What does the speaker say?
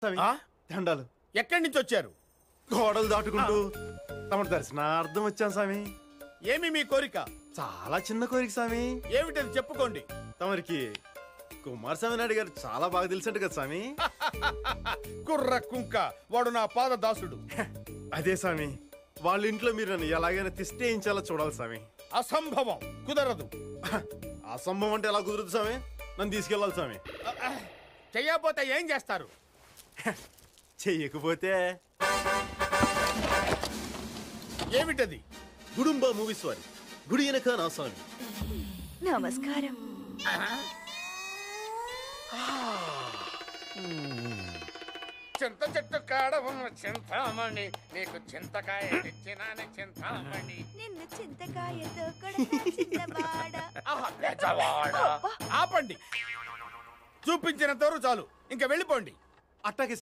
దండాలు. ఎక్కడి నుంచి వచ్చారు? గోడలు దాటుకుంటూ తమ దర్శనార్థం వచ్చాం స్వామి. ఏమి మీ కోరిక? చాలా చిన్న కోరిక స్వామి. ఏమిటది చెప్పుకోండి. తమరికి కుమారస్వామి నాయుడు గారు చాలా బాగా తెలిసినట్టు కదా స్వామి. కుర్ర కుంక, వాడు నా పాద దాసుడు. అదే స్వామి, వాళ్ళ ఇంట్లో మీరు నన్ను ఎలాగైనా తిష్టేయించాలో చూడాలి స్వామి. అసంభవం, కుదరదు. అసంభవం అంటే ఎలా కుదురుతుంది స్వామి? నన్ను తీసుకెళ్ళాలి స్వామి. చెయ్యకపోతే ఏం చేస్తారు? చెయ్యకపోతే ఏమిటది? గుడుంబ మూవీస్ వారి గుడి వెనక నా స్వామి. నమస్కారం. చింత చెట్టు కాడ ఉన్న చింతామణి, నీకు చింతకాయ తెచ్చినాని చింతామణి. నిన్ను చింతకాయతో కొడతా చిన్నవాడ. ఆహా, పెద్దవాడా. ఆపండి, చూపించినంత వరకు చాలు, ఇంకా వెళ్ళిపోండి. అట్టాకి